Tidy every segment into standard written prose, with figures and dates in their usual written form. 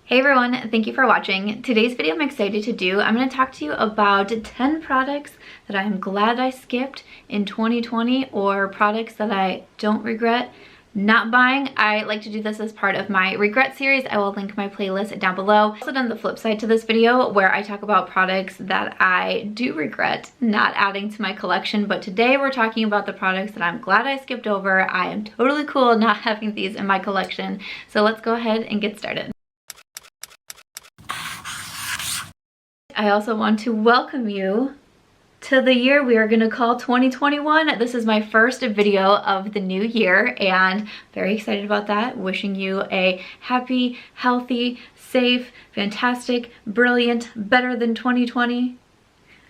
Hey everyone, thank you for watching. Today's video I'm excited to do. I'm going to talk to you about 10 products that I'm glad I skipped in 2020 or products that I don't regret not buying. I like to do this as part of my regret series. I will link my playlist down below. I've also done the flip side to this video where I talk about products that I do regret not adding to my collection, but today we're talking about the products that I'm glad I skipped over. I am totally cool not having these in my collection. So let's go ahead and get started. I also want to welcome you to the year we are going to call 2021. This is my first video of the new year and very excited about that. Wishing you a happy, healthy, safe, fantastic, brilliant, better than 2020.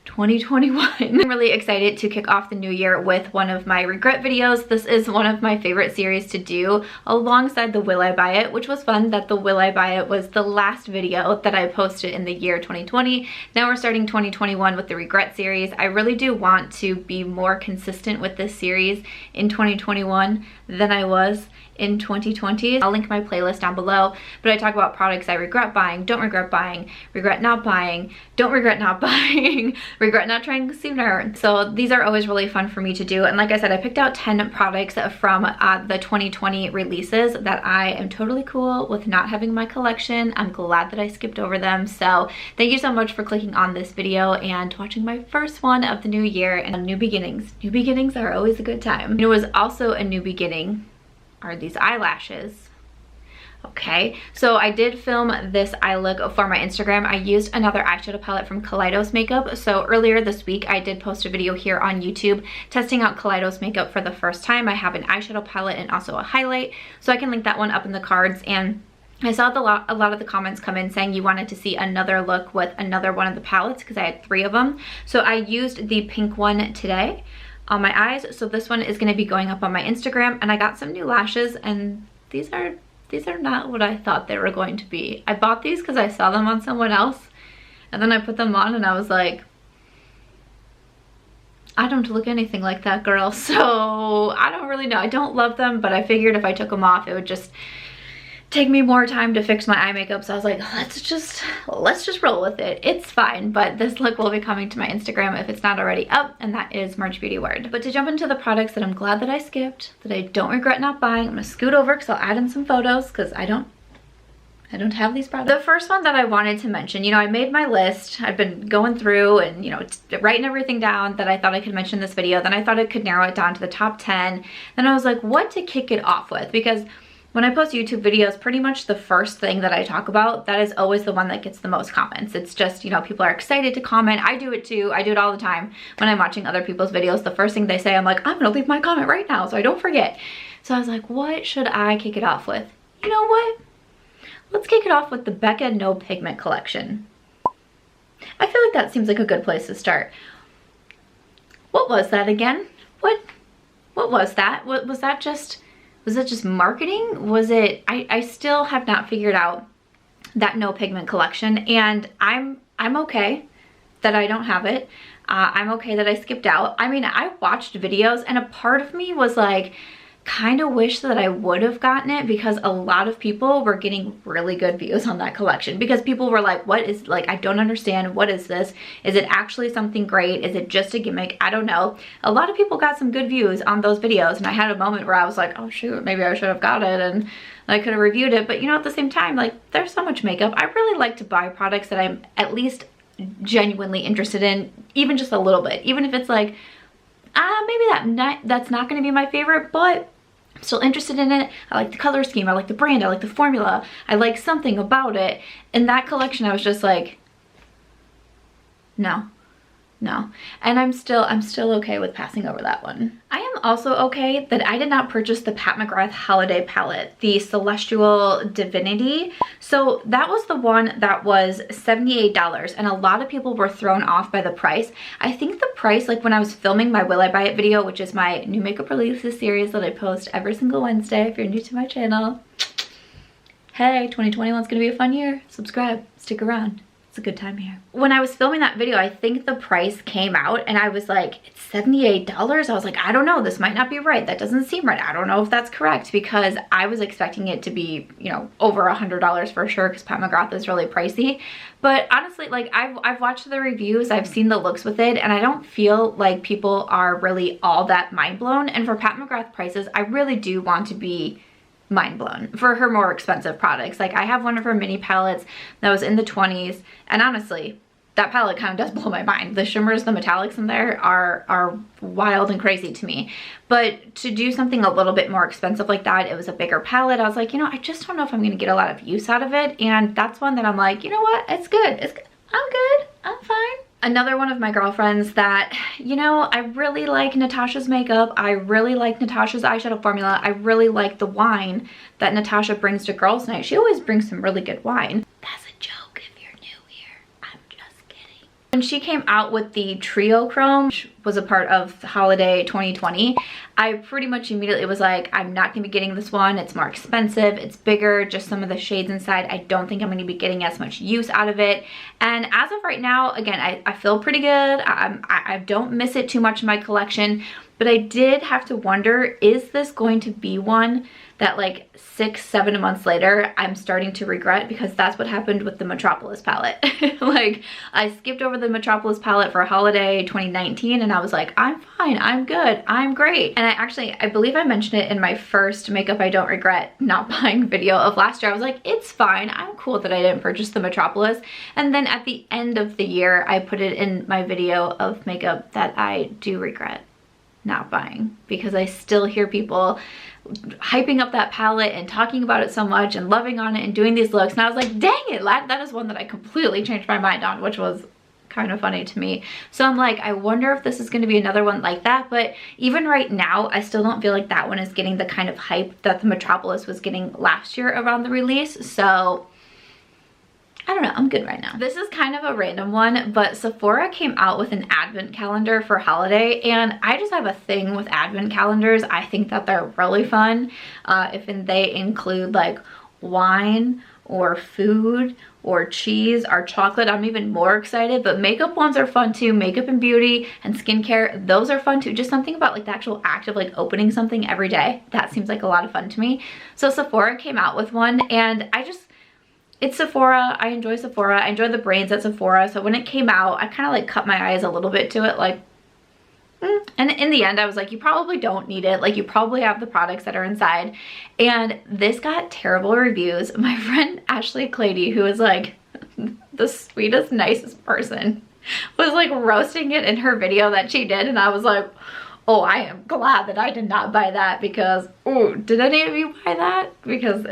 2021. I'm really excited to kick off the new year with one of my regret videos. This is one of my favorite series to do alongside the Will I Buy It, which was fun that the Will I Buy It was the last video that I posted in the year 2020. Now we're starting 2021 with the regret series. I really do want to be more consistent with this series in 2021 than I was in 2020. I'll link my playlist down below, but I talk about products I regret buying, don't regret buying, regret not buying, don't regret not buying, regret not trying sooner. So these are always really fun for me to do. And like I said, I picked out 10 products from the 2020 releases that I am totally cool with not having in my collection. I'm glad that I skipped over them. So thank you so much for clicking on this video and watching my first one of the new year and new beginnings. New beginnings are always a good time. It was also a new beginning are these eyelashes. Okay, so I did film this eye look for my Instagram. I used another eyeshadow palette from Kaleidos makeup. So earlier this week I did post a video here on YouTube testing out Kaleidos makeup for the first time. I have an eyeshadow palette and also a highlight, so I can link that one up in the cards. And I saw a lot of the comments come in saying you wanted to see another look with another one of the palettes because I had 3 of them. So I used the pink one today on my eyes. So this one is going to be going up on my Instagram, and I got some new lashes and these are not what I thought they were going to be. I bought these because I saw them on someone else and then I put them on and I was like, I don't look anything like that girl. So I don't really know. I don't love them, but I figured if I took them off it would just take me more time to fix my eye makeup. So I was like, let's just roll with it. It's fine. But this look will be coming to my Instagram if it's not already up, and that is March Beauty Word. But to jump into the products that I'm glad that I skipped, that I don't regret not buying, I'm gonna scoot over because I'll add in some photos because I don't have these products. The first one that I wanted to mention, you know, I made my list. I've been going through and, you know, writing everything down that I thought I could mention in this video. Then I thought I could narrow it down to the top 10. Then I was like, what to kick it off with? Because when I post YouTube videos, pretty much the first thing that I talk about, that is always the one that gets the most comments. It's just, you know, people are excited to comment. I do it too. I do it all the time when I'm watching other people's videos. The first thing they say, I'm like, I'm gonna leave my comment right now so I don't forget. So I was like, what should I kick it off with? You know what? Let's kick it off with the Becca No Pigment collection. I feel like that seems like a good place to start. What was that again? What was that? Was that just marketing? Was it, I still have not figured out that No Pigment collection, and I'm okay that I don't have it. I'm okay that I skipped out. I mean, I watched videos and a part of me was like, kind of wish that I would have gotten it because a lot of people were getting really good views on that collection because people were like, what is, like, I don't understand, what is this? Is it actually something great? Is it just a gimmick? I don't know. A lot of people got some good views on those videos, and I had a moment where I was like, oh shoot, maybe I should have got it and I could have reviewed it. But you know, at the same time, like, there's so much makeup. I really like to buy products that I'm at least genuinely interested in, even just a little bit, even if it's like, maybe that's not going to be my favorite, but I'm still interested in it. I like the color scheme, I like the brand, I like the formula, I like something about it. In that collection I was just like, no. And I'm still okay with passing over that one. I am also okay that I did not purchase the Pat McGrath holiday palette, the Celestial Divinity. So that was the one that was $78, and a lot of people were thrown off by the price. I think the price, like when I was filming my Will I Buy It video, which is my new makeup releases series that I post every single Wednesday if you're new to my channel. Hey, 2021 is gonna be a fun year. Subscribe, stick around. a good time here. When I was filming that video, I think the price came out and I was like, it's $78. I was like, I don't know, this might not be right. That doesn't seem right. I don't know if that's correct, because I was expecting it to be, you know, over $100 for sure, because Pat McGrath is really pricey. But honestly, like I've watched the reviews, I've seen the looks with it, and I don't feel like people are really all that mind blown. And for Pat McGrath prices, I really do want to be mind blown for her more expensive products. Like I have one of her mini palettes that was in the 20s, and honestly, that palette kind of does blow my mind. The shimmers, the metallics in there are wild and crazy to me. But to do something a little bit more expensive like that, it was a bigger palette. I was like, you know, I just don't know if I'm gonna get a lot of use out of it. And that's one that I'm like, you know what, it's good. It's good. I'm good. I'm fine. Another one of my girlfriends that, you know, I really like Natasha's makeup. I really like Natasha's eyeshadow formula. I really like the wine that Natasha brings to girls' night. She always brings some really good wine. That's a joke if you're new here. I'm just kidding. When she came out with the Triochrome, which was a part of holiday 2020, I pretty much immediately was like, I'm not gonna be getting this one. It's more expensive, it's bigger, just some of the shades inside, I don't think I'm gonna be getting as much use out of it. And as of right now, again, I feel pretty good. I don't miss it too much in my collection, but I did have to wonder, is this going to be one that like 6-7 months later I'm starting to regret? Because that's what happened with the Metropolis palette. Like I skipped over the Metropolis palette for holiday 2019 and I was like, I'm fine, I'm good, I'm great. And I believe I mentioned it in my first makeup I don't regret not buying video of last year. I was like, it's fine, I'm cool that I didn't purchase the Metropolis. And then at the end of the year, I put it in my video of makeup that I do regret not buying, because I still hear people hyping up that palette and talking about it so much and loving on it and doing these looks, and I was like, dang it, that is one that I completely changed my mind on, which was kind of funny to me. So I'm like, I wonder if this is going to be another one like that. But even right now, I still don't feel like that one is getting the kind of hype that the Metropolis was getting last year around the release. So I don't know, I'm good right now. This is kind of a random one, but Sephora came out with an advent calendar for holiday, and I just have a thing with advent calendars. I think that they're really fun. If they include like wine or food or cheese or chocolate, I'm even more excited. But makeup ones are fun too. Makeup and beauty and skincare, those are fun too. Just something about like the actual act of like opening something every day, that seems like a lot of fun to me. So Sephora came out with one, and it's Sephora. I enjoy Sephora. I enjoy the brands at Sephora. So when it came out, I kind of like cut my eyes a little bit to it, like, And in the end, I was like, you probably don't need it. Like, you probably have the products that are inside. And this got terrible reviews. My friend Ashley Clady, who is like the sweetest, nicest person, was like roasting it in her video that she did. And I was like, oh, I am glad that I did not buy that, because, oh, did any of you buy that? Because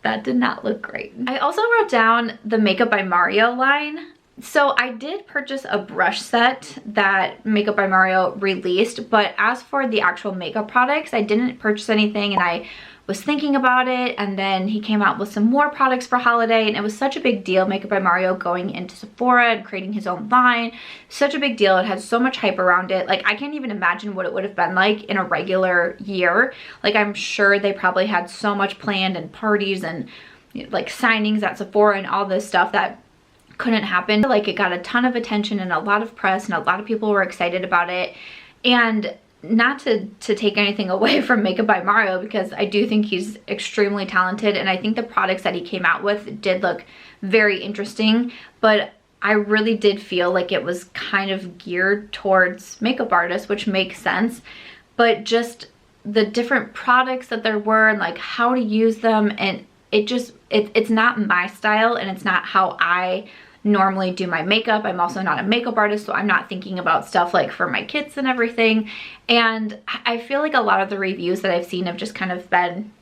that did not look great. I also wrote down the Makeup by Mario line. So I did purchase a brush set that Makeup by Mario released, but as for the actual makeup products, I didn't purchase anything, and I was thinking about it, and then he came out with some more products for holiday, and it was such a big deal, Makeup by Mario going into Sephora and creating his own line. Such a big deal. It had so much hype around it. Like, I can't even imagine what it would have been like in a regular year. Like, I'm sure they probably had so much planned, and parties and like signings at Sephora and all this stuff that couldn't happen. Like, it got a ton of attention and a lot of press, and a lot of people were excited about it. And not to take anything away from Makeup by Mario, because I do think he's extremely talented, and I think the products that he came out with did look very interesting, but I really did feel like it was kind of geared towards makeup artists, which makes sense. But just the different products that there were, and like how to use them, and it's not my style, and it's not how I normally do my makeup. I'm also not a makeup artist, so I'm not thinking about stuff like for my kids and everything. And I feel like a lot of the reviews that I've seen have just kind of been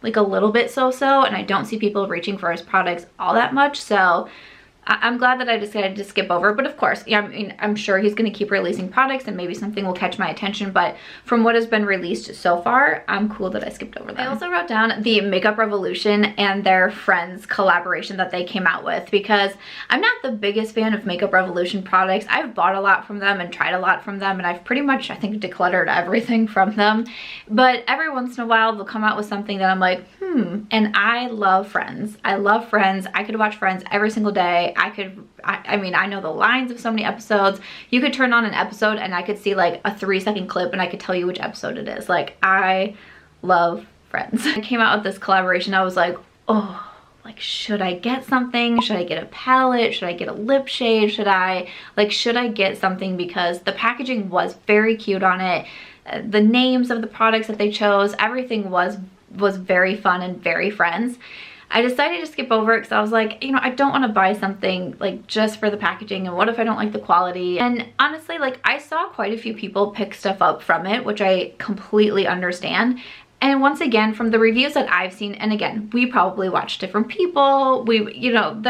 like a little bit so-so, and I don't see people reaching for his products all that much. So I'm glad that I decided to skip over. But of course, yeah, I mean, I'm sure he's going to keep releasing products, and maybe something will catch my attention. But from what has been released so far, I'm cool that I skipped over them. I also wrote down the Makeup Revolution and their Friends collaboration that they came out with, because I'm not the biggest fan of Makeup Revolution products. I've bought a lot from them and tried a lot from them, and I've pretty much, I think, decluttered everything from them. But every once in a while, they'll come out with something that I'm like, And I love Friends. I love Friends. I could watch Friends every single day. I mean, I know the lines of so many episodes. You could turn on an episode and I could see like a 3-second clip and I could tell you which episode it is. Like, I love Friends. I came out with this collaboration. I was like, oh, like, should I get something? Should I get a palette? Should I get a lip shade? Should I get something? Because the packaging was very cute on it. The names of the products that they chose, everything was very fun and very Friends. I decided to skip over it because I was like, you know, I don't want to buy something like just for the packaging, and what if I don't like the quality? And honestly, like, I saw quite a few people pick stuff up from it, which I completely understand. And once again, from the reviews that I've seen, and again, we probably watch different people. You know,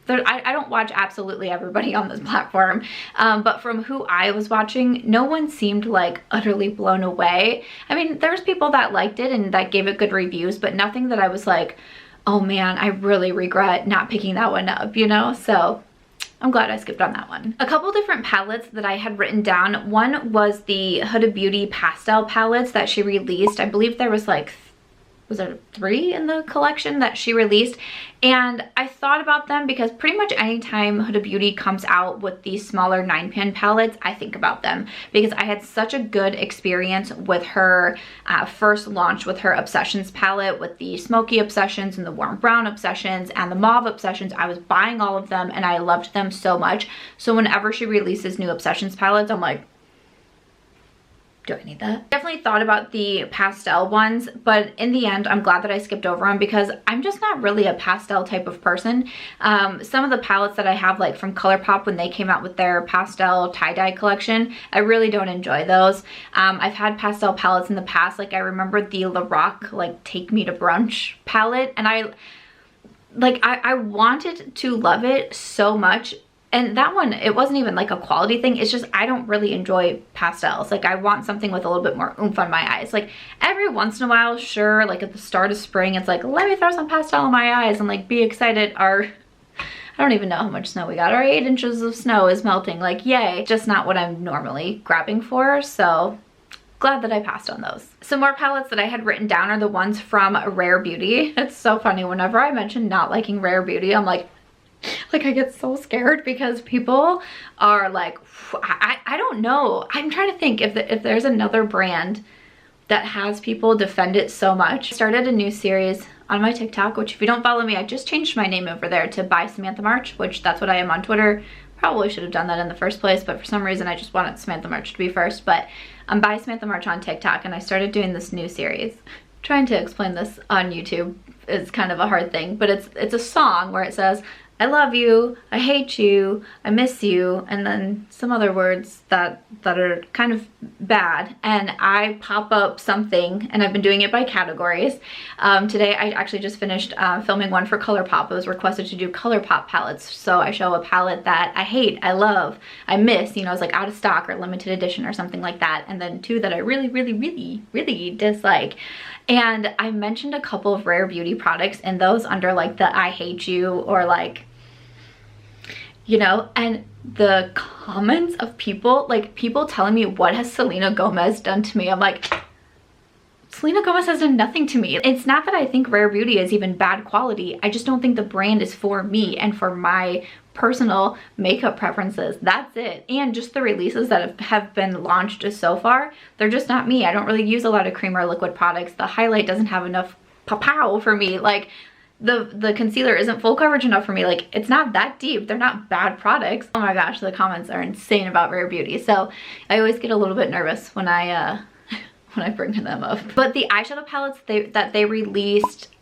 I don't watch absolutely everybody on this platform, but from who I was watching, no one seemed like utterly blown away. I mean, there's people that liked it and that gave it good reviews, but nothing that I was like, oh man, I really regret not picking that one up, you know? So I'm glad I skipped on that one. A couple different palettes that I had written down. One was the Huda Beauty pastel palettes that she released. I believe there was like, was there 3 in the collection that she released? And I thought about them because pretty much anytime Huda Beauty comes out with these smaller 9-pan palettes, I think about them because I had such a good experience with her first launch with her Obsessions palette, with the Smoky Obsessions and the Warm Brown Obsessions and the Mauve Obsessions. I was buying all of them and I loved them so much. So whenever she releases new Obsessions palettes, I'm like, do I need that? Definitely thought about the pastel ones, but in the end, I'm glad that I skipped over them because I'm just not really a pastel type of person. Some of the palettes that I have, like from Colourpop when they came out with their pastel tie-dye collection, I really don't enjoy those. I've had pastel palettes in the past, like I remember the Lorac, like Take Me to Brunch palette, and I wanted to love it so much. And that one, it wasn't even like a quality thing. It's just, I don't really enjoy pastels. Like, I want something with a little bit more oomph on my eyes. Like, every once in a while, sure, like at the start of spring, it's like, let me throw some pastel on my eyes and like be excited. I don't even know how much snow we got. Our 8 inches of snow is melting. Like, yay. Just not what I'm normally grabbing for. So glad that I passed on those. Some more palettes that I had written down are the ones from Rare Beauty. It's so funny. Whenever I mention not liking Rare Beauty, I'm like I get so scared because people are like, I don't know. I'm trying to think if there's another brand that has people defend it so much. I started a new series on my TikTok, which if you don't follow me, I just changed my name over there to By Samantha March, which that's what I am on Twitter. Probably should have done that in the first place, but for some reason I just wanted Samantha March to be first. But I'm By Samantha March on TikTok, and I started doing this new series. Trying to explain this on YouTube is kind of a hard thing, but it's a song where it says, I love you, I hate you, I miss you, and then some other words that are kind of bad. And I pop up something, and I've been doing it by categories. Today I actually just finished filming one for Colourpop. I was requested to do Colourpop palettes. So I show a palette that I hate, I love, I miss, you know, it's like out of stock or limited edition or something like that. And then 2 that I really, really, really, really dislike. And I mentioned a couple of Rare Beauty products, and those under like the I hate you or like, you know, and the comments of people, like people telling me, what has Selena Gomez done to me? I'm like, Selena Gomez has done nothing to me. It's not that I think Rare Beauty is even bad quality. I just don't think the brand is for me and for my personal makeup preferences. That's it. And just the releases that have been launched so far, they're just not me. I don't really use a lot of cream or liquid products. The highlight doesn't have enough pow for me. Like, the concealer isn't full coverage enough for me. Like, it's not that deep. They're not bad products. Oh my gosh, the comments are insane about Rare Beauty. So I always get a little bit nervous when I bring them up. But the eyeshadow palettes that they released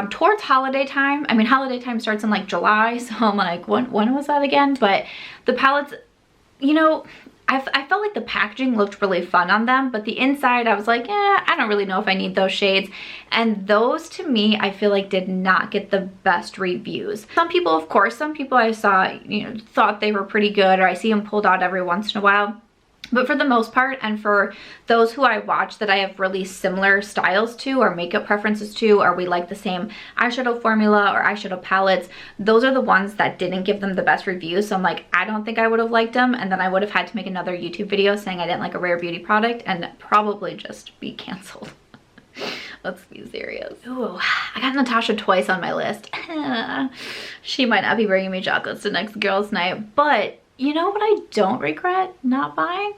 towards holiday time. I mean, holiday time starts in like July, so I'm like, when was that again? But the palettes, you know, I felt like the packaging looked really fun on them, but the inside I was like, I don't really know if I need those shades. And those, to me, I feel like did not get the best reviews. Some people, of course, some people I saw, you know, thought they were pretty good, or I see them pulled out every once in a while. But for the most part, and for those who I watch that I have really similar styles to or makeup preferences to, or we like the same eyeshadow formula or eyeshadow palettes, those are the ones that didn't give them the best reviews. So I'm like, I don't think I would have liked them, and then I would have had to make another YouTube video saying I didn't like a Rare Beauty product and probably just be canceled. Let's be serious. Ooh, I got Natasha twice on my list. She might not be bringing me chocolates to next girls' night, but you know what I don't regret not buying?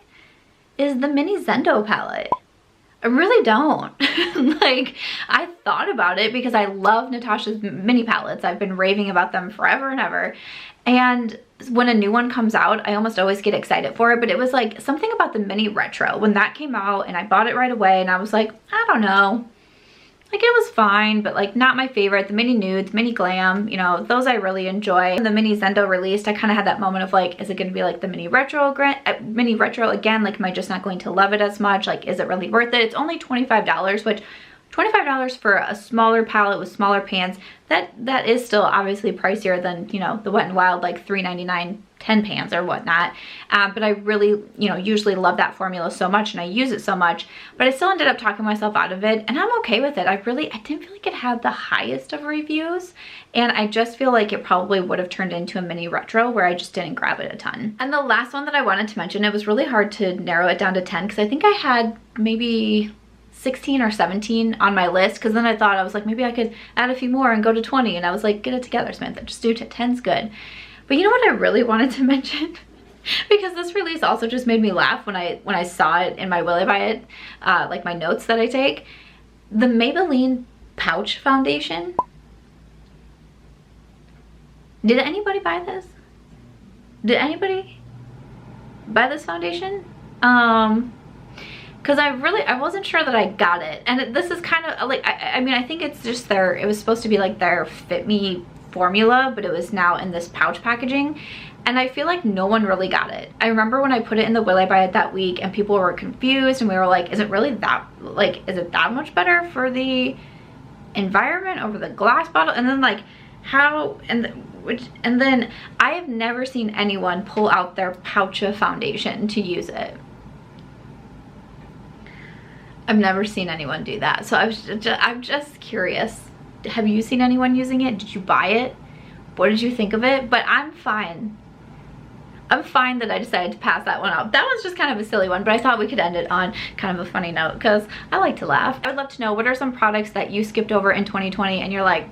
Is the mini Zendo palette. I really don't. Like, I thought about it because I love Natasha's mini palettes. I've been raving about them forever and ever. And when a new one comes out, I almost always get excited for it. But it was like something about the mini retro when that came out, and I bought it right away, and I was like, I don't know. Like, it was fine, but like not my favorite. The mini nudes, mini glam, you know, those I really enjoy. When the mini Zendo released, I kind of had that moment of like, is it going to be like the mini retro again? Like, am I just not going to love it as much? Like, is it really worth it? It's only $25, which $25 for a smaller palette with smaller pans, that is still obviously pricier than, you know, the Wet n Wild like $3.99 10 pans or whatnot. But I really, you know, usually love that formula so much and I use it so much, but I still ended up talking myself out of it, and I'm okay with it. I didn't feel like it had the highest of reviews, and I just feel like it probably would have turned into a mini retro where I just didn't grab it a ton. And the last one that I wanted to mention, it was really hard to narrow it down to 10 because I think I had maybe 16 or 17 on my list, because then I thought, I was like, maybe I could add a few more and go to 20, and I was like, get it together, Samantha, just do 10's good. But you know what I really wanted to mention? Because this release also just made me laugh when I saw it in my Will I Buy It, like my notes that I take. The Maybelline Pouch Foundation. Did anybody buy this? Did anybody buy this foundation? Because I wasn't sure that I got it. And this is kind of like, I mean, I think it's just it was supposed to be like their Fit Me formula, but it was now in this pouch packaging, and I feel like no one really got it. I remember when I put it in the Will I Buy It that week, and people were confused, and we were like, is it really that, like, is it that much better for the environment over the glass bottle? And then like, how, and then I have never seen anyone pull out their Poucha foundation to use it. I've never seen anyone do that, so I'm just curious. Have you seen anyone using it? Did you buy it? What did you think of it? But I'm fine. I'm fine that I decided to pass that one out. That one's just kind of a silly one, but I thought we could end it on kind of a funny note because I like to laugh. I would love to know, what are some products that you skipped over in 2020 and you're like,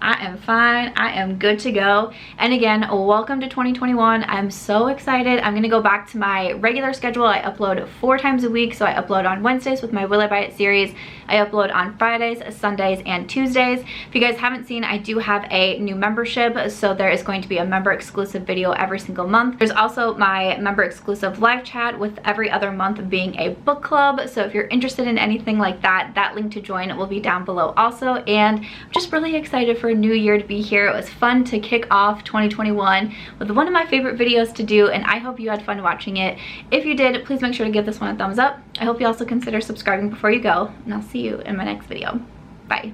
I am fine, I am good to go. And again, welcome to 2021. I'm so excited. I'm gonna go back to my regular schedule. I upload 4 times a week. So I upload on Wednesdays with my Will I Buy It series. I upload on Fridays, Sundays, and Tuesdays. If you guys haven't seen, I do have a new membership. So there is going to be a member exclusive video every single month. There's also my member exclusive live chat, with every other month being a book club. So if you're interested in anything like that, that link to join will be down below also. And I'm just really excited for a new year to be here. It was fun to kick off 2021 with one of my favorite videos to do, and I hope you had fun watching it. If you did, please make sure to give this one a thumbs up. I hope you also consider subscribing before you go, and I'll see you in my next video. Bye.